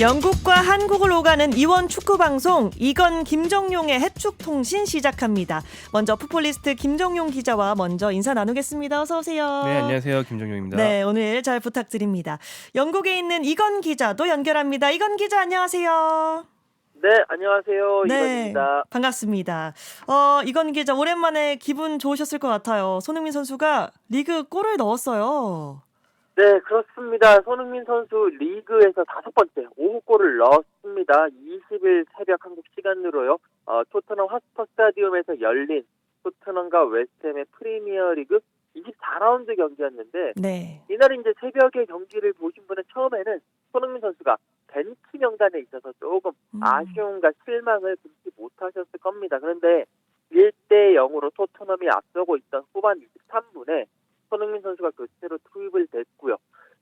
영국과 한국을 오가는 이원 축구 방송 이건 김정용의 해축통신 시작합니다. 먼저 풋볼리스트 김정용 기자와 먼저 인사 나누겠습니다. 어서 오세요. 네, 안녕하세요. 김정용입니다. 네, 오늘 잘 부탁드립니다. 영국에 있는 이건 기자도 연결합니다. 이건 기자 안녕하세요. 네, 안녕하세요. 네, 이건입니다. 반갑습니다. 이건 기자 오랜만에 기분 좋으셨을 것 같아요. 손흥민 선수가 리그 골을 넣었어요. 네, 그렇습니다. 손흥민 선수 리그에서 5번째 5골을 넣었습니다. 20일 새벽 한국 시간으로요. 토트넘 핫스퍼 스타디움에서 열린 토트넘과 웨스트햄의 프리미어리그 24라운드 경기였는데 네. 이날 이제 새벽에 경기를 보신 분은 처음에는 손흥민 선수가 벤치 명단에 있어서 조금 아쉬움과 실망을 금치 못하셨을 겁니다. 그런데 1대 0으로 토트넘이 앞서고 있던 후반 23분에 손흥민 선수가 교체로 투입을 됐고요.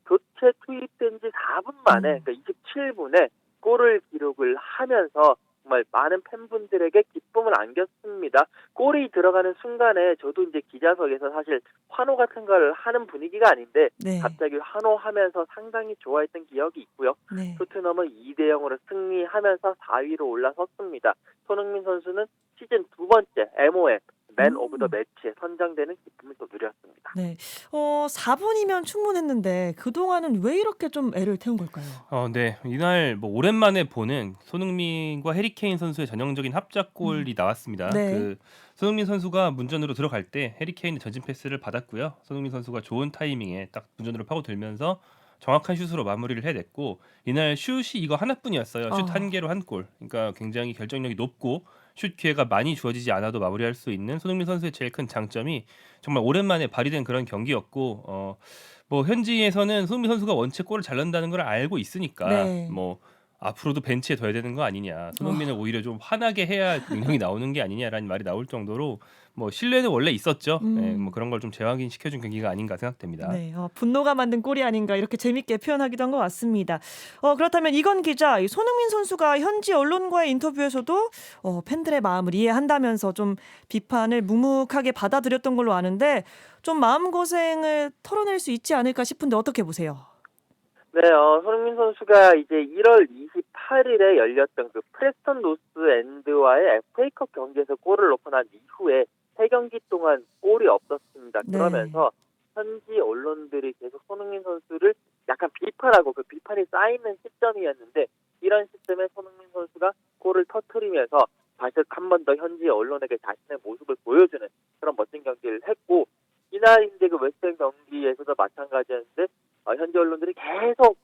교체 투입된 지 4분 만에, 그러니까 27분에 골을 기록을 하면서 정말 많은 팬분들에게 기쁨을 안겼습니다. 골이 들어가는 순간에 저도 이제 기자석에서 사실 환호 같은 걸 하는 분위기가 아닌데 네. 갑자기 환호하면서 상당히 좋아했던 기억이 있고요. 네. 토트넘은 2대 0으로 승리하면서 4위로 올라섰습니다. 손흥민 선수는 시즌 2번째 MOM 맨 오브 더 매치에 선정되는 기쁨을 또 누렸습니다. 네. 4분이면 충분했는데 그동안은 왜 이렇게 좀 애를 태운 걸까요? 네. 이날 오랜만에 보는 손흥민과 해리 케인 선수의 전형적인 합작골이 나왔습니다. 네. 손흥민 선수가 문전으로 들어갈 때 해리 케인의 전진 패스를 받았고요. 손흥민 선수가 좋은 타이밍에 딱 문전으로 파고들면서 정확한 슛으로 마무리를 해냈고 이날 슛이 이거 하나뿐이었어요. 슛 한 개로 한 골. 그러니까 굉장히 결정력이 높고 슛 기회가 많이 주어지지 않아도 마무리할 수 있는 손흥민 선수의 제일 큰 장점이 정말 오랜만에 발휘된 그런 경기였고 현지에서는 손흥민 선수가 원체 골을 잘 넣는다는 걸 알고 있으니까 네. 앞으로도 벤치에 둬야 되는 거 아니냐. 손흥민을 오히려 좀 화나게 해야 능력이 나오는 게 아니냐라는 말이 나올 정도로 신뢰는 원래 있었죠. 네, 그런 걸 좀 재확인시켜준 경기가 아닌가 생각됩니다. 네. 분노가 만든 골이 아닌가 이렇게 재밌게 표현하기도 한 것 같습니다. 그렇다면 이건 기자, 이 손흥민 선수가 현지 언론과의 인터뷰에서도 팬들의 마음을 이해한다면서 좀 비판을 묵묵하게 받아들였던 걸로 아는데 좀 마음고생을 털어낼 수 있지 않을까 싶은데 어떻게 보세요? 네, 손흥민 선수가 이제 1월 28일에 열렸던 그 프레스턴 노스 엔드와의 FA컵 경기에서 골을 넣고 난 이후에 3경기 동안 골이 없었습니다. 네. 그러면서 현지 언론들이 계속 손흥민 선수를 약간 비판하고 그 비판이 쌓이는 시점이었는데 이런 시점에 손흥민 선수가 골을 터뜨리면서 다시 한 번 더 현지 언론에게 자신의 모습을 보여주는 그런 멋진 경기를 했고 이날 이제 그 웨스트햄 경기에서도 마찬가지였는데 현지 언론들이 계속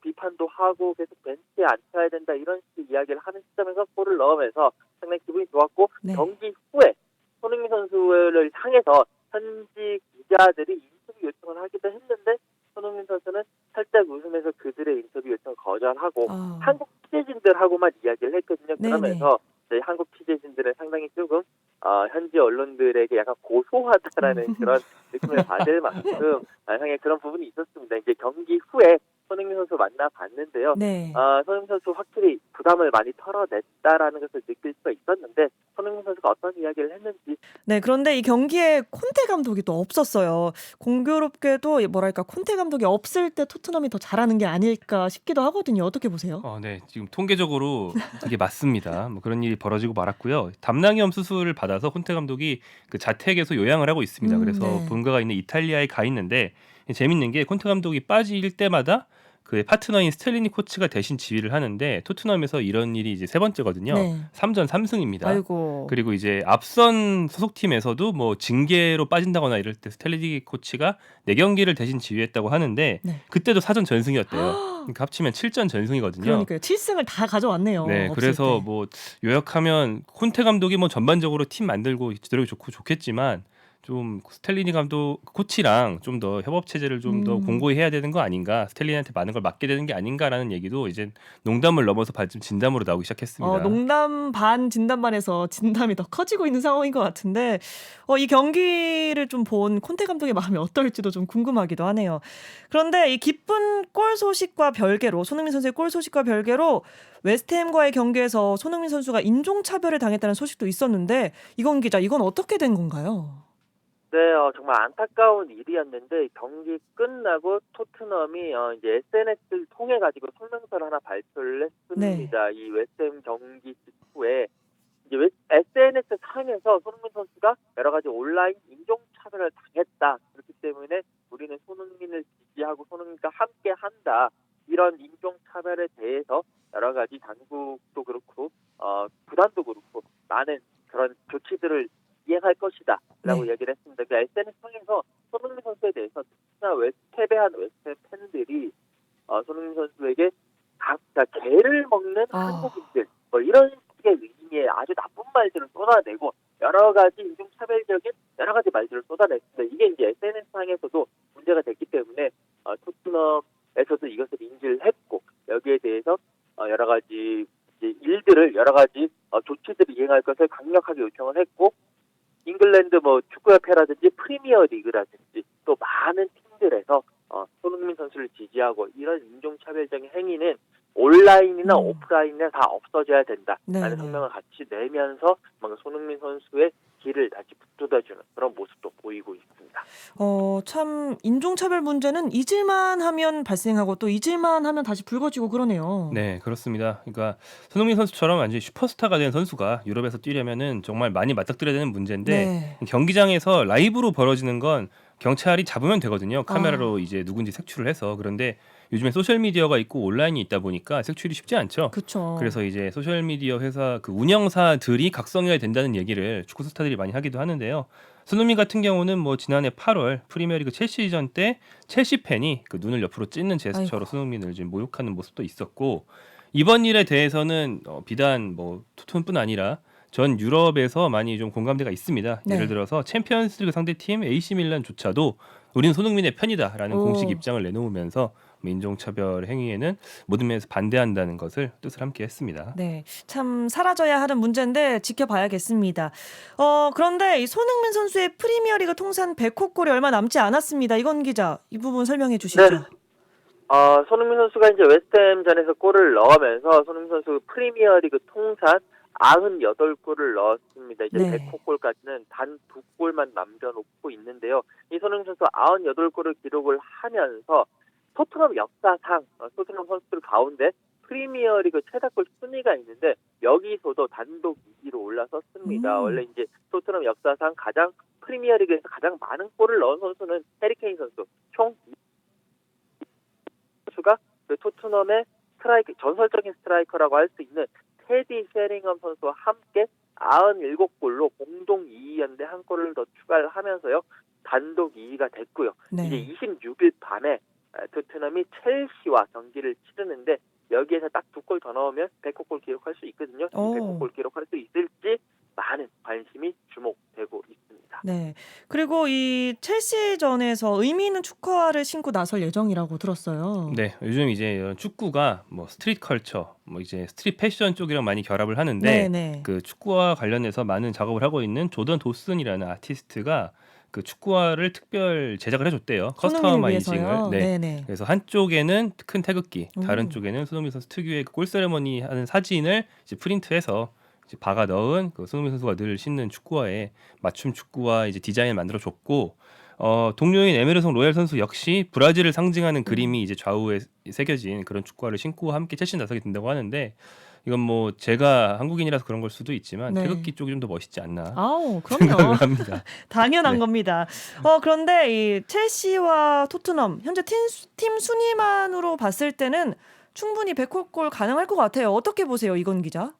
비판도 하고 계속 벤치에 앉혀야 된다 이런 식의 이야기를 하는 시점에서 골을 넣으면서 상당히 기분이 좋았고 네. 경기 후에 손흥민 선수를 향해서 현지 기자들이 인터뷰 요청을 하기도 했는데 손흥민 선수는 살짝 웃으면서 그들의 인터뷰 요청을 거절하고 한국 취재진들하고만 이야기를 했거든요. 네네. 그러면서 저희 한국 취재진들은 상당히 조금 현지 언론들에게 약간 고소하다라는 그런 느낌을 받을 만큼 상당히 그런 부분이 있었습니다. 이제 경기 후에 손흥민 선수 만나봤는데요. 네. 손흥민 선수 확실히 부담을 많이 털어냈다라는 것을 느낄 수가 있었는데 손흥민 선수가 어떤 이야기를 했는지. 네, 그런데 이 경기에 콘테 감독이 또 없었어요. 공교롭게도 뭐랄까 콘테 감독이 없을 때 토트넘이 더 잘하는 게 아닐까 싶기도 하거든요. 어떻게 보세요? 네, 지금 통계적으로 그게 맞습니다. 그런 일이 벌어지고 말았고요. 담낭염 수술을 받아서 콘테 감독이 그 자택에서 요양을 하고 있습니다. 그래서 네. 본가가 있는 이탈리아에 가 있는데 재밌는 게 콘테 감독이 빠질 때마다 그의 파트너인 스텔리니 코치가 대신 지휘를 하는데 토트넘에서 이런 일이 이제 3번째거든요. 네. 3전 3승입니다. 아이고. 그리고 이제 앞선 소속팀에서도 징계로 빠진다거나 이럴 때 스텔리니 코치가 4경기를 대신 지휘했다고 하는데 네. 그때도 4전 전승이었대요. 그러니까 합치면 7전 전승이거든요. 그러니까요. 7승을 다 가져왔네요. 네, 없을 그래서 때. 요약하면 콘테 감독이 전반적으로 팀 만들고 제대로 좋고 좋겠지만 좀 스텔리니 감독 코치랑 좀 더 협업 체제를 좀 더 공고히 해야 되는 거 아닌가, 스텔리니한테 많은 걸 맡게 되는 게 아닌가라는 얘기도 이제 농담을 넘어서 좀 진담으로 나오기 시작했습니다. 농담 반 진담 반에서 진담이 더 커지고 있는 상황인 것 같은데 이 경기를 좀 본 콘테 감독의 마음이 어떨지도 좀 궁금하기도 하네요. 그런데 이 기쁜 골 소식과 별개로 손흥민 선수의 골 소식과 별개로 웨스트햄과의 경기에서 손흥민 선수가 인종차별을 당했다는 소식도 있었는데 이건 기자, 이건 어떻게 된 건가요? 네, 정말 안타까운 일이었는데 경기 끝나고 토트넘이 이제 SNS를 통해 가지고 성명서를 하나 발표를 네. 했습니다. 이 웨스트햄 경기 직후에 이제 SNS 상에서 손흥민 선수가 여러 가지 온라인 인종차별을 당했다. 그렇기 때문에 우리는 손흥민을 지지하고 손흥민과 함께 한다. 이런 인종차별에 대해서 여러 가지 당국도 그렇고 구단도 그렇고 많은 그런 조치들을 이행할 것이다. 라고 네. 얘기를 했습니다. 그 SNS 상에서 손흥민 선수에 대해서 특히나 패배한 웨스트햄 팬들이 손흥민 선수에게 각자 개를 먹는 아. 한국인들 뭐 이런 식의 의미의 아주 나쁜 말들을 쏟아내고 여러 가지 인종차별적인 여러 가지 말들을 쏟아냈습니다. 이게 이제 SNS상에서도 문제가 됐기 때문에 토트넘에서도 이것을 인지를 했고 여기에 대해서 여러 가지 이제 일들을 여러 가지 조치들을 이행할 것을 강력하게 요청을 했고 잉글랜드 뭐 축구협회라든지 프리미어 리그라든지 또 많은 팀들에서 손흥민 선수를 지지하고 이런 인종차별적인 행위는 온라인이나 오프라인에 다 없어져야 된다라는 네네. 성명을 같이 내면서 뭔가 손흥민 선수의 길을 다시 붙들어주는 그런 모습도 보이고 있습니다. 참 인종차별 문제는 잊을만 하면 발생하고 또 잊을만 하면 다시 불거지고 그러네요. 네, 그렇습니다. 그러니까 손흥민 선수처럼 완전히 슈퍼스타가 된 선수가 유럽에서 뛰려면은 정말 많이 맞닥뜨려야 되는 문제인데 네. 경기장에서 라이브로 벌어지는 건 경찰이 잡으면 되거든요. 카메라로 아. 이제 누군지 색출을 해서. 그런데 요즘에 소셜 미디어가 있고 온라인이 있다 보니까 색출이 쉽지 않죠. 그쵸. 그래서 이제 소셜 미디어 회사 그 운영사들이 각성해야 된다는 얘기를 축구 스타들이 많이 하기도 하는데요. 손흥민 같은 경우는 뭐 지난해 8월 프리미어리그 첼시전 때 첼시 팬이 그 눈을 옆으로 찢는 아이고. 제스처로 손흥민을 지금 모욕하는 모습도 있었고 이번 일에 대해서는 비단 뭐 토트넘뿐 아니라 전 유럽에서 많이 좀 공감대가 있습니다. 예를 네. 들어서 챔피언스리그 상대팀 AC 밀란조차도 우리는 손흥민의 편이다라는 공식 오. 입장을 내놓으면서 인종차별 행위에는 모든 면에서 반대한다는 것을 뜻을 함께 했습니다. 네. 참 사라져야 하는 문제인데 지켜봐야겠습니다. 그런데 이 손흥민 선수의 프리미어리그 통산 100호 골이 얼마 남지 않았습니다. 이건 기자, 이 부분 설명해 네. 주시죠. 손흥민 선수가 이제 웨스트햄전에서 골을 넣으면서 손흥민 선수 프리미어리그 통산 98골을 넣었습니다. 이제 네. 100호 골까지는 단 2골만 남겨놓고 있는데요. 이 손흥민 선수 98골을 기록을 하면서 토트넘 역사상 토트넘 선수들 가운데 프리미어리그 최다골 순위가 있는데 여기서도 단독 2위로 올라섰습니다. 원래 음. 이제 토트넘 역사상 프리미어리그에서 가장 많은 골을 넣은 선수는 해리케인 선수 총 선수가 그 토트넘의 전설적인 스트라이커라고 할 수 있는 테디 셰링엄 선수와 함께 97골로 공동 2위였는데 한 골을 더 추가를 하면서요. 단독 2위가 됐고요. 네. 이제 26일 밤에 토트넘이 첼시와 경기를 치르는데 여기에서 딱 2골 더 넣으면 100호 골 기록할 수 있거든요. 이 100호 골 기록할 수 있을지 많은 관심이 주목되고 있습니다. 네. 그리고 이 첼시전에서 의미 있는 축구화를 신고 나설 예정이라고 들었어요. 네, 요즘 이제 이런 축구가 뭐 스트릿 컬처, 뭐 이제 스트릿 패션 쪽이랑 많이 결합을 하는데 네네. 그 축구와 관련해서 많은 작업을 하고 있는 조던 도슨이라는 아티스트가 그 축구화를 특별 제작을 해줬대요. 손흥민을 커스터마이징을. 위해서요. 네. 네네. 그래서 한쪽에는 큰 태극기, 다른 오. 쪽에는 손흥민 선수 특유의 그골 세레머니 하는 사진을 이제 프린트해서 이제 박아 넣은 그 손흥민 선수가 늘 신는 축구화에 맞춤 축구화 이제 디자인을 만들어 줬고 동료인 에메르송 로얄 선수 역시 브라질을 상징하는 그림이 이제 좌우에 새겨진 그런 축구화를 신고 함께 첼시 나서게 된다고 하는데 이건 뭐 제가 한국인이라서 그런 걸 수도 있지만 네. 태극기 쪽이 좀 더 멋있지 않나 아우, 생각을 그럼요. 합니다. 당연한 네. 겁니다. 그런데 이 첼시와 토트넘 현재 팀 순위만으로 봤을 때는 충분히 100호 골 가능할 것 같아요. 어떻게 보세요, 이건 기자?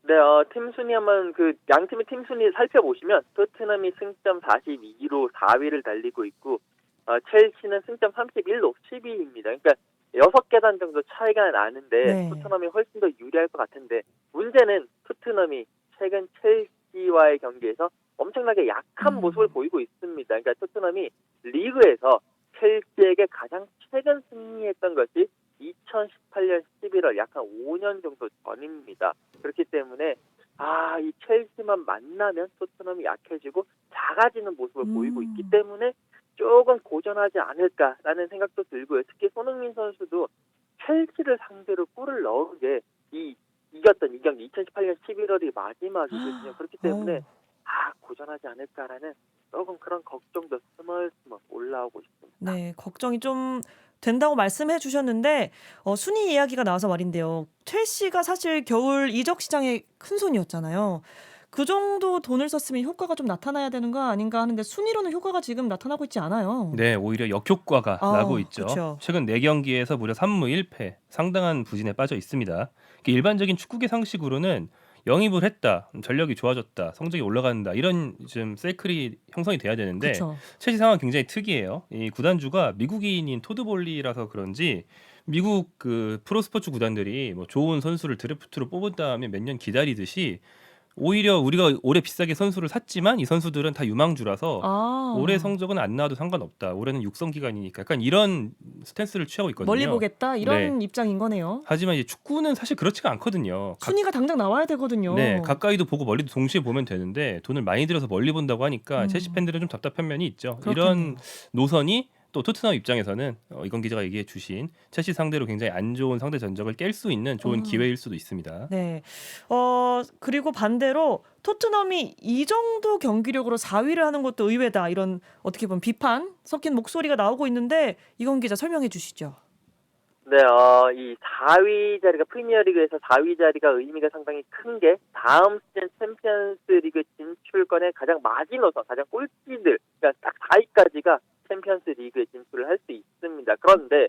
네, 팀 순위 한번 양 팀의 팀 순위 살펴보시면 토트넘이 승점 42로 4위를 달리고 있고 첼시는 승점 31로 10위입니다. 그러니까 6계단 정도 차이가 나는데 네. 토트넘이 훨씬 더 유리할 것 같은데 문제는 토트넘이 최근 첼시와의 경기에서 엄청나게 약한 모습을 보이고 있습니다. 그러니까 토트넘이 리그에서 첼시에게 가장 최근 승리했던 것이 2018년 11월 약 한 5년 정도 전입니다. 그렇기 때문에 이 첼시만 만나면 토트넘이 약해지고 작아지는 모습을 보이고 있기 때문에 조금 고전하지 않을까라는 생각도 들고요. 특히 손흥민 선수도 첼시를 상대로 골을 넣은 게 이겼던 이 경기 2018년 11월이 마지막이거든요. 그렇기 때문에 고전하지 않을까라는 조금 그런 걱정도 스멀스멀 올라오고 있습니다. 네, 걱정이 좀 된다고 말씀해 주셨는데 순위 이야기가 나와서 말인데요. 첼시가 사실 겨울 이적 시장의 큰 손이었잖아요. 그 정도 돈을 썼으면 효과가 좀 나타나야 되는 거 아닌가 하는데 순위로는 효과가 지금 나타나고 있지 않아요. 네, 오히려 역효과가 나고 있죠. 그쵸. 최근 4경기에서 무려 3무 1패, 상당한 부진에 빠져 있습니다. 일반적인 축구계 상식으로는 영입을 했다, 전력이 좋아졌다, 성적이 올라간다 이런 좀 사이클이 형성이 돼야 되는데 그쵸. 첼시 상황은 굉장히 특이해요. 이 구단주가 미국인인 토드 볼리라서 그런지 미국 그 프로스포츠 구단들이 뭐 좋은 선수를 드래프트로 뽑은 다음에 몇 년 기다리듯이 오히려 우리가 올해 비싸게 선수를 샀지만 이 선수들은 다 유망주라서 올해 아, 성적은 안 나와도 상관없다. 올해는 육성 기간이니까 약간 이런 스탠스를 취하고 있거든요. 멀리 보겠다 이런 네. 입장인 거네요. 하지만 이제 축구는 사실 그렇지가 않거든요. 순위가 당장 나와야 되거든요. 네, 가까이도 보고 멀리도 동시에 보면 되는데 돈을 많이 들여서 멀리 본다고 하니까 첼시 팬들은 좀 답답한 면이 있죠. 그렇겠네요. 이런 노선이 또 토트넘 입장에서는 이건 기자가 얘기해 주신 첼시 상대로 굉장히 안 좋은 상대 전적을 깰 수 있는 좋은 기회일 수도 있습니다. 네. 그리고 반대로 토트넘이 이 정도 경기력으로 4위를 하는 것도 의외다. 이런 어떻게 보면 비판 섞인 목소리가 나오고 있는데 이건 기자 설명해 주시죠. 네, 이 4위 자리가 프리미어리그에서 4위 자리가 의미가 상당히 큰 게 다음 시즌 챔피언스리그 진출권의 가장 마지노선, 가장 꼴찌들, 그러니까 딱 4위까지가 챔피언스리그에 진출을 할 수 있습니다. 그런데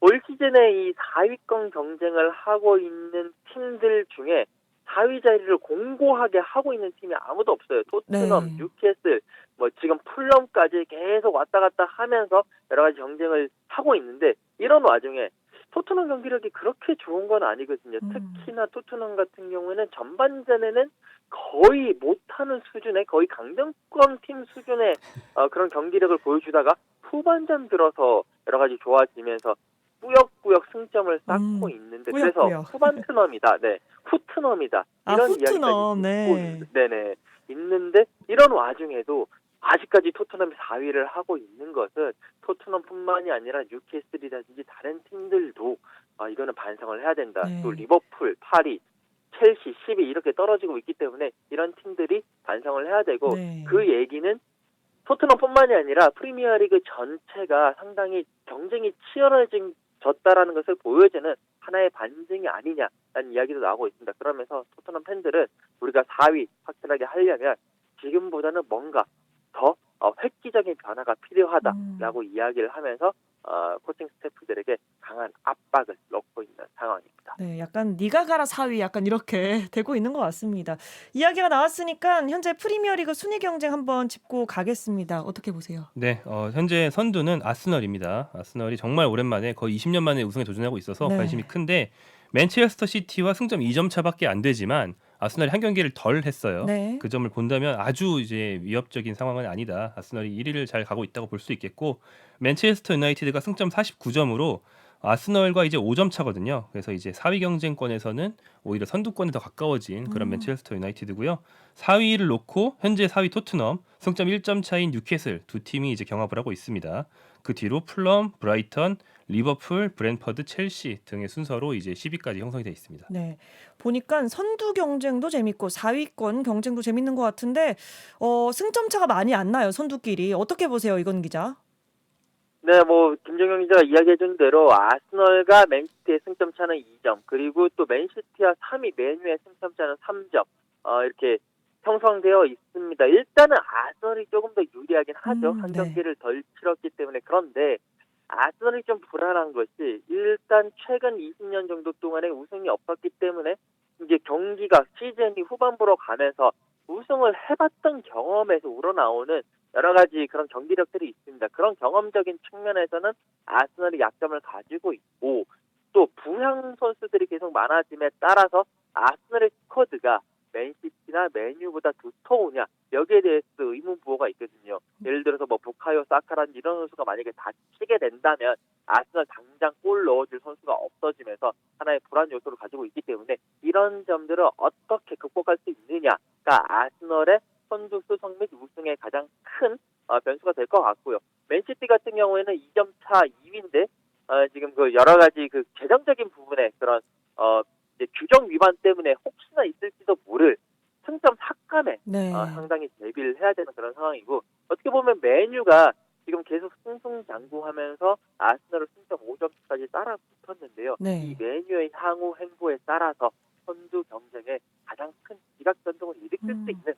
올 시즌에 이 4위권 경쟁을 하고 있는 팀들 중에 4위 자리를 공고하게 하고 있는 팀이 아무도 없어요. 토트넘, 네. 뉴캐슬, 뭐 지금 풀럼까지 계속 왔다 갔다 하면서 여러 가지 경쟁을 하고 있는데 이런 와중에 토트넘 경기력이 그렇게 좋은 건 아니거든요. 특히나 토트넘 같은 경우에는 전반전에는 거의 못하는 수준의 거의 강등권 팀 수준의 그런 경기력을 보여주다가 후반전 들어서 여러 가지 좋아지면서 꾸역꾸역 승점을 쌓고 있는데 그래서 꾸역꾸역. 후반트넘이다, 네, 후트넘이다 이런 후트넘, 이야기까지 듣고 네네 있는데 이런 와중에도 아직까지 토트넘이 4위를 하고 있는 것은 토트넘뿐만이 아니라 뉴캐슬이라든지 다른 팀들도 이거는 반성을 해야 된다. 네. 또 리버풀, 파리, 첼시, 10위 이렇게 떨어지고 있기 때문에 이런 팀들이 반성을 해야 되고 네. 그 얘기는 토트넘뿐만이 아니라 프리미어리그 전체가 상당히 경쟁이 치열해졌다라는 것을 보여주는 하나의 반증이 아니냐라는 이야기도 나오고 있습니다. 그러면서 토트넘 팬들은 우리가 4위 확실하게 하려면 지금보다는 뭔가 더 획기적인 변화가 필요하다라고 이야기를 하면서 코칭 스태프들에게 강한 압박을 넣고 있는 상황입니다. 네, 약간 네가 가라 4위 약간 이렇게 되고 있는 것 같습니다. 이야기가 나왔으니까 현재 프리미어리그 순위 경쟁 한번 짚고 가겠습니다. 어떻게 보세요? 네, 현재 선두는 아스널입니다. 아스널이 정말 오랜만에 거의 20년 만에 우승에 도전하고 있어서 네. 관심이 큰데 맨체스터 시티와 승점 2점 차밖에 안 되지만 아스널이 한 경기를 덜 했어요. 네. 그 점을 본다면 아주 이제 위협적인 상황은 아니다. 아스널이 1위를 잘 가고 있다고 볼 수 있겠고 맨체스터 유나이티드가 승점 49점으로 아스널과 이제 5점 차거든요. 그래서 이제 4위 경쟁권에서는 오히려 선두권에 더 가까워진 그런 맨체스터 유나이티드고요. 4위를 놓고 현재 4위 토트넘, 승점 1점 차인 뉴캐슬 두 팀이 이제 경합을 하고 있습니다. 그 뒤로 풀럼, 브라이턴, 리버풀, 브랜퍼드, 첼시 등의 순서로 이제 10위까지 형성이 되어 있습니다. 네. 보니까 선두 경쟁도 재밌고 4위권 경쟁도 재밌는 것 같은데 승점 차가 많이 안 나요. 선두끼리. 어떻게 보세요, 이건 기자? 네, 뭐 김정영 기자가 이야기해준 대로 아스널과 맨시티의 승점 차는 2점, 그리고 또 맨시티와 3위 맨유의 승점 차는 3점 이렇게 형성되어 있습니다. 일단은 아스널이 조금 더 유리하긴 하죠. 한 네. 경기를 덜 치렀기 때문에. 그런데 아스널이 좀 불안한 것이 일단 최근 20년 정도 동안에 우승이 없었기 때문에 이제 경기가 시즌이 후반부로 가면서 우승을 해봤던 경험에서 우러나오는 여러 가지 그런 경기력들이 있습니다. 그런 경험적인 측면에서는 아스널이 약점을 가지고 있고 또 부상 선수들이 계속 많아짐에 따라서 아스널의 스쿼드가 맨시티나 맨유보다 두터우냐 여기에 대해서 의문부호가 있거든요. 예를 들어서 뭐 부카요, 사카라는 이런 선수가 만약에 다치게 된다면 아스널 당장 골 넣어줄 선수가 없어지면서 하나의 불안 요소를 가지고 있기 때문에 이런 점들을 어떻게 극복할 수 있느냐가 아스널의 선두 수성 및 우승의 가장 큰 변수가 될 것 같고요. 맨시티 같은 경우에는 2점 차 2위인데 지금 그 여러 가지 그 재정적인 부분에 그런 이제 규정 위반 때문에 혹시나 있을지도 모를 승점 삭감에 네. 상당히 대비를 해야 되는 그런 상황이고 어떻게 보면 메뉴가 지금 계속 승승장구하면서 아스널을 승점 5점까지 따라 붙었는데요. 네. 이 메뉴의 향후 행보에 따라서 선두 경쟁에 가장 큰 지각변동을 일으킬 수 있는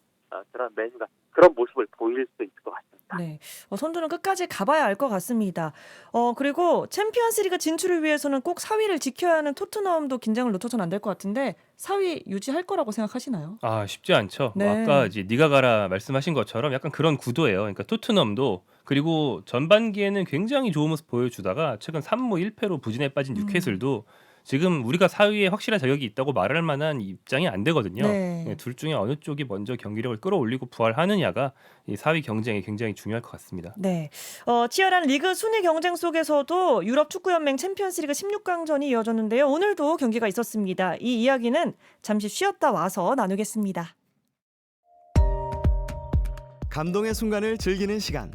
그런 메뉴가 그런 모습을 보일 수 있을 것 같습니다. 네. 선두는 끝까지 가봐야 알 것 같습니다. 그리고 챔피언스리그 진출을 위해서는 꼭 4위를 지켜야 하는 토트넘도 긴장을 놓쳐서는 안 될 것 같은데 4위 유지할 거라고 생각하시나요? 아 쉽지 않죠. 뭐 네. 아까 이제 니가 가라 말씀하신 것처럼 약간 그런 구도예요. 그러니까 토트넘도 그리고 전반기에는 굉장히 좋은 모습 보여주다가 최근 3무 1패로 부진에 빠진 뉴캐슬도 지금 우리가 4위에 확실한 자격이 있다고 말할 만한 입장이 안 되거든요. 네. 둘 중에 어느 쪽이 먼저 경기력을 끌어올리고 부활하느냐가 이 4위 경쟁이 굉장히 중요할 것 같습니다. 네. 치열한 리그 순위 경쟁 속에서도 유럽 축구연맹 챔피언스리그 16강전이 이어졌는데요. 오늘도 경기가 있었습니다. 이 이야기는 잠시 쉬었다 와서 나누겠습니다. 감동의 순간을 즐기는 시간.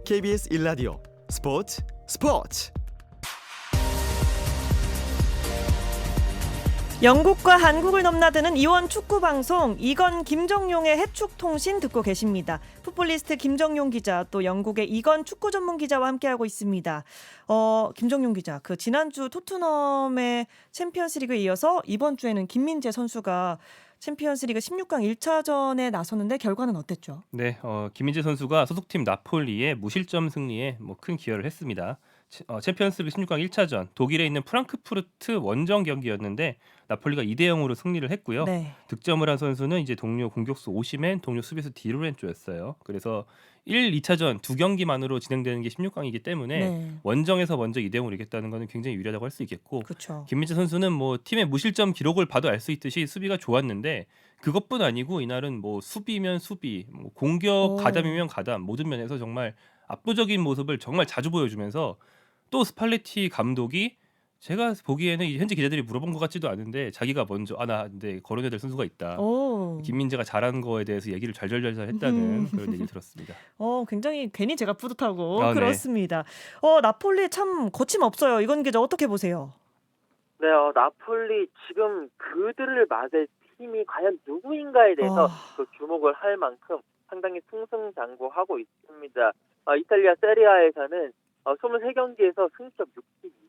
KBS 1라디오 스포츠. 영국과 한국을 넘나드는 이원 축구 방송 이건 김정용의 해축 통신 듣고 계십니다. 풋볼리스트 김정용 기자 또 영국의 이건 축구 전문 기자와 함께하고 있습니다. 김정용 기자, 그 지난주 토트넘의 챔피언스리그에 이어서 이번 주에는 김민재 선수가 챔피언스리그 16강 1차전에 나섰는데 결과는 어땠죠? 네, 김민재 선수가 소속팀 나폴리의 무실점 승리에 큰 기여를 했습니다. 챔피언스리그 16강 1차전 독일에 있는 프랑크푸르트 원정 경기였는데 나폴리가 2대0으로 승리를 했고요. 네. 득점을 한 선수는 이제 동료 공격수 오시멘, 동료 수비수 디로렌조였어요. 그래서 1, 2차전 두 경기만으로 진행되는 게 16강이기 때문에 네. 원정에서 먼저 2대0으로 이겼다는 것은 굉장히 유리하다고 할 수 있겠고 그렇죠. 김민재 선수는 뭐 팀의 무실점 기록을 봐도 알 수 있듯이 수비가 좋았는데 그것뿐 아니고 이날은 뭐 수비면 수비, 뭐 공격 오. 가담이면 가담 모든 면에서 정말 압도적인 모습을 정말 자주 보여주면서 또 스팔레티 감독이 제가 보기에는 이 현지 기자들이 물어본 것 같지도 않은데 자기가 먼저 나 근데 거론해야 될 선수가 있다. 오. 김민재가 잘하는 거에 대해서 얘기를 잘잘잘잘 했다는 그런 얘기를 들었습니다. 굉장히 괜히 제가 뿌듯하고 네. 그렇습니다. 나폴리 참 거침없어요. 이건 기자 어떻게 보세요? 네, 나폴리 지금 그들을 맞을 팀이 과연 누구인가에 대해서 또 주목을 할 만큼 상당히 승승장구하고 있습니다. 이탈리아 세리아에서는 23경기에서 승점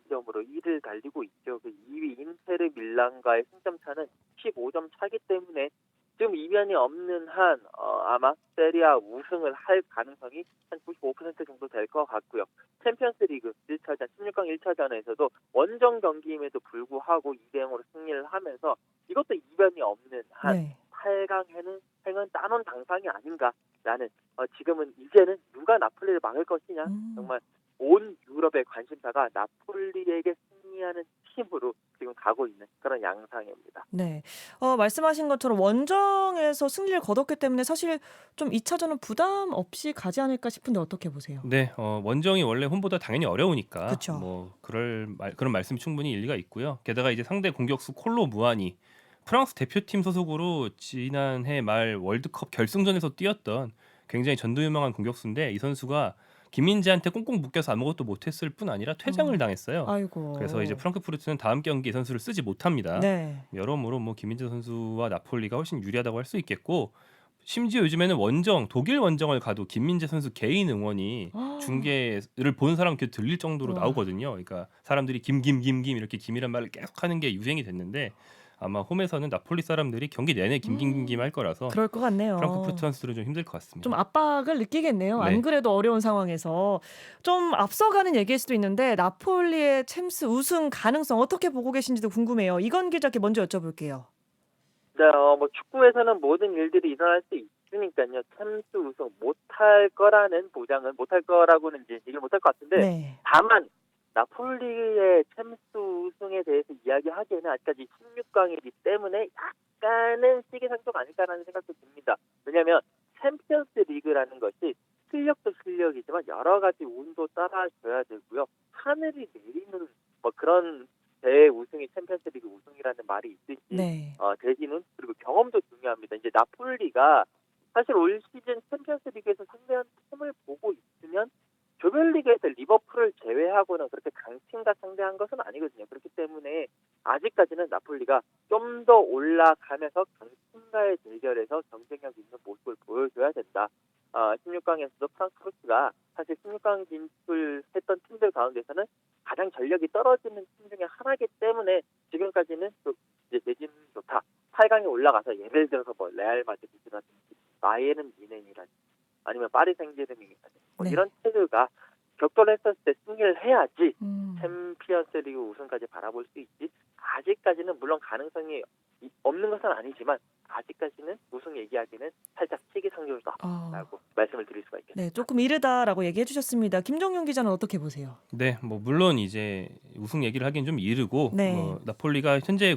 62점으로 1위를 달리고 있죠. 그 2위 인테르 밀란과의 승점 차는 15점 차기 때문에 지금 이변이 없는 한 아마 세리아 우승을 할 가능성이 한 95% 정도 될 것 같고요. 챔피언스리그 1차전, 16강 1차전에서도 원정 경기임에도 불구하고 2대0으로 승리를 하면서 이것도 이변이 없는 한 네. 8강에는 행은 따놓은 당상이 아닌가라는 지금은 이제는 누가 나폴리를 막을 것이냐 정말 온 유럽의 관심사가 나폴리에게 승리하는 팀으로 지금 가고 있는 그런 양상입니다. 네. 말씀하신 것처럼 원정에서 승리를 거뒀기 때문에 사실 좀 2차전은 부담 없이 가지 않을까 싶은데 어떻게 보세요? 네, 원정이 원래 홈보다 당연히 어려우니까 그쵸. 뭐 그런 말씀이 충분히 일리가 있고요. 게다가 이제 상대 공격수 콜로 무아니 프랑스 대표팀 소속으로 지난해 말 월드컵 결승전에서 뛰었던 굉장히 전도유명한 공격수인데 이 선수가 김민재한테 꽁꽁 묶여서 아무것도 못했을 뿐 아니라 퇴장을 당했어요. 아이고. 그래서 이제 프랑크푸르트는 다음 경기 이 선수를 쓰지 못합니다. 네. 여러모로 뭐 김민재 선수와 나폴리가 훨씬 유리하다고 할 수 있겠고 심지어 요즘에는 독일 원정을 가도 김민재 선수 개인 응원이 중계를 보는 사람 귀에 들릴 정도로 우와. 나오거든요. 그러니까 사람들이 김 이렇게 김이란 말을 계속 하는 게 유행이 됐는데 아마 홈에서는 나폴리 사람들이 경기 내내 김 할 거라서 그럴 것 같네요. 프랑크푸르트 선수들은 좀 힘들 것 같습니다. 좀 압박을 느끼겠네요. 네. 안 그래도 어려운 상황에서 좀 앞서가는 얘기일 수도 있는데 나폴리의 챔스 우승 가능성 어떻게 보고 계신지도 궁금해요. 이건 기자께 먼저 여쭤볼게요. 네, 뭐 축구에서는 모든 일들이 일어날 수 있으니까요. 챔스 우승 못할 거라는 보장은 못할 거라고는 이제 얘기를 못할 것 같은데 네. 다만 나폴리의 챔스 우승에 대해서 이야기하기에는 아직까지 16강이기 때문에 약간은 시기상조가 아닐까라는 생각도 듭니다. 왜냐하면 챔피언스 리그라는 것이 실력도 실력이지만 여러 가지 운도 따라줘야 되고요. 하늘이 내리는 뭐 그런 대회 우승이 챔피언스 리그 우승이라는 말이 있듯이 네. 대진운 그리고 경험도 중요합니다. 이제 나폴리가 사실 올 시즌 챔피언스 리그에서 상대한 팀을 보고 있으면 조별리그에서 리버풀을 제외하고는 그렇게 강팀과 상대한 것은 아니거든요. 그렇기 때문에 아직까지는 나폴리가 좀 더 올라가면서 강팀과의 대결에서 경쟁력 있는 모습을 보여줘야 된다. 16강에서도 프랑크푸르트가 사실 16강 진출했던 팀들 가운데서는 가장 전력이 떨어지는 팀 중에 하나이기 때문에 지금까지는 또 이제 내진 좋다. 8강에 올라가서 예를 들어서 뭐 레알 마드리드라든지 바이에른 뮌헨이라든지 아니면 파리 생제르맹이라든지 뭐 네. 이런 팀들과 격돌했었을 때 승리를 해야지 음. 챔피언스리그 우승까지 바라볼 수 있지. 아직까지는 물론 가능성이 없는 것은 아니지만 아직까지는 우승 얘기하기는 살짝 시기상조다라고 말씀을 드릴 수가 있겠습니다. 네, 조금 이르다라고 얘기해 주셨습니다. 김종윤 기자는 어떻게 보세요? 네, 뭐 물론 이제 우승 얘기를 하긴 좀 이르고 네. 뭐 나폴리가 현재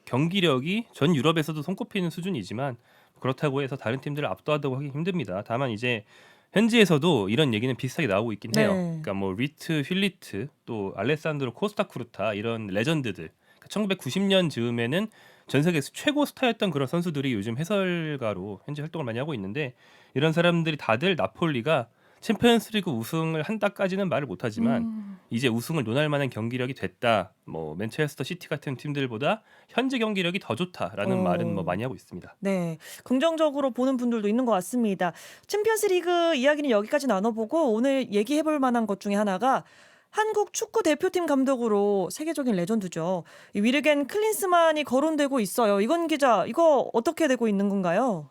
경기력이 전 유럽에서도 손꼽히는 수준이지만 그렇다고 해서 다른 팀들을 압도하다고 하기 힘듭니다. 다만 이제 현지에서도 이런 얘기는 비슷하게 나오고 있긴 해요. 네. 그러니까 뭐 리트 휠리트 또 알레산드로 코스타쿠르타 이런 레전드들. 1990년 즈음에는 전 세계에서 최고 스타였던 그런 선수들이 요즘 해설가로 현재 활동을 많이 하고 있는데 이런 사람들이 다들 나폴리가 챔피언스리그 우승을 한다까지는 말을 못하지만 이제 우승을 논할 만한 경기력이 됐다. 뭐 맨체스터 시티 같은 팀들보다 현재 경기력이 더 좋다라는 말은 뭐 많이 하고 있습니다. 네, 긍정적으로 보는 분들도 있는 것 같습니다. 챔피언스리그 이야기는 여기까지 나눠보고 오늘 얘기해볼 만한 것 중에 하나가 한국 축구 대표팀 감독으로 세계적인 레전드죠. 이 위르겐 클린스만이 거론되고 있어요. 이건 기자, 이거 어떻게 되고 있는 건가요?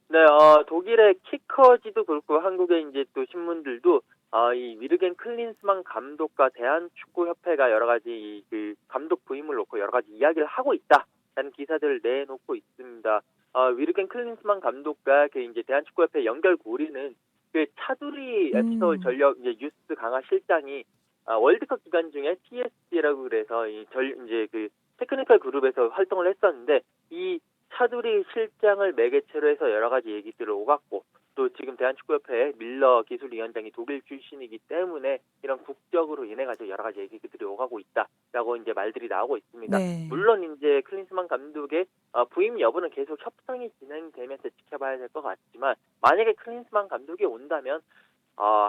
네, 독일의 키커지도 그렇고 한국의 이제 또 신문들도 이 위르겐 클린스만 감독과 대한축구협회가 여러 가지 그 감독 부임을 놓고 여러 가지 이야기를 하고 있다라는 기사들을 내놓고 있습니다. 위르겐 클린스만 감독과 그 이제 대한축구협회 연결고리는 그 차두리 FC 전력 이제 유스 강화 실장이 월드컵 기간 중에 TSG라고 그래서 이제 그 테크니컬 그룹에서 활동을 했었는데 이 차두리 실장을 매개체로 해서 여러 가지 얘기들을 오갔고 또 지금 대한축구협회 밀러 기술위원장이 독일 출신이기 때문에 이런 국적으로 인해 가지고 여러 가지 얘기들이 오가고 있다라고 이제 말들이 나오고 있습니다. 네. 물론 이제 클린스만 감독의 부임 여부는 계속 협상이 진행되면서 지켜봐야 될 것 같지만 만약에 클린스만 감독이 온다면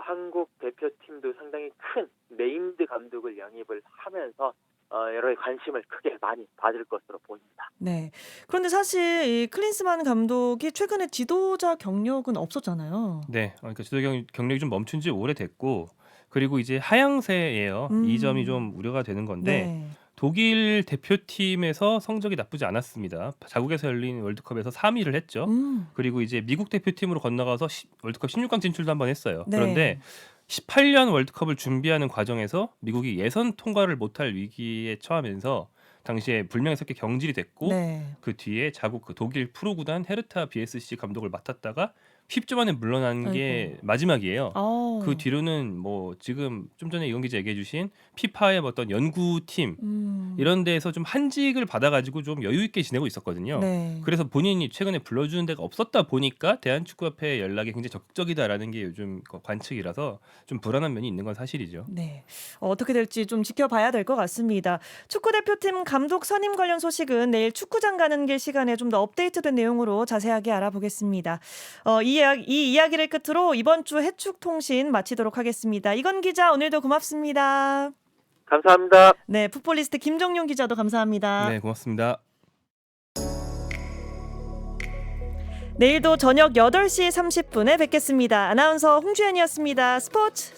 한국 대표팀도 상당히 큰 네임드 감독을 영입을 하면서 여러 관심을 크게 많이 받을 것으로 보입니다. 네. 그런데 사실 이 클린스만 감독이 최근에 지도자 경력은 없었잖아요. 네, 그러니까 지도 경력이 좀 멈춘 지 오래됐고 그리고 이제 하향세예요. 이 점이 좀 우려가 되는 건데 네. 독일 대표팀에서 성적이 나쁘지 않았습니다. 자국에서 열린 월드컵에서 3위를 했죠. 그리고 이제 미국 대표팀으로 건너가서 월드컵 16강 진출도 한번 했어요. 네. 그런데 18년 월드컵을 준비하는 과정에서 미국이 예선 통과를 못할 위기에 처하면서 당시에 불명예스럽게 경질이 됐고 네. 그 뒤에 자국 그 독일 프로 구단 헤르타 BSC 감독을 맡았다가 10주 만에 물러난 게 아이고. 마지막이에요. 어. 그 뒤로는 뭐 지금 좀 전에 이건 기자 얘기해 주신 피파의 어떤 연구팀 이런 데에서 좀 한직을 받아가지고 좀 여유 있게 지내고 있었거든요. 네. 그래서 본인이 최근에 불러주는 데가 없었다 보니까 대한축구협회 연락이 굉장히 적극적이다라는 게 요즘 관측이라서 좀 불안한 면이 있는 건 사실이죠. 네. 어떻게 될지 좀 지켜봐야 될 것 같습니다. 축구대표팀 감독 선임 관련 소식은 내일 축구장 가는 길 시간에 좀 더 업데이트된 내용으로 자세하게 알아보겠습니다. 이 이야기를 끝으로 이번 주 해축통신 마치도록 하겠습니다. 이건 기자 오늘도 고맙습니다. 감사합니다. 네, 풋볼리스트 김종윤 기자도 감사합니다. 네, 고맙습니다. 내일도 저녁 8시 30분에 뵙겠습니다. 아나운서 홍주연이었습니다. 스포츠.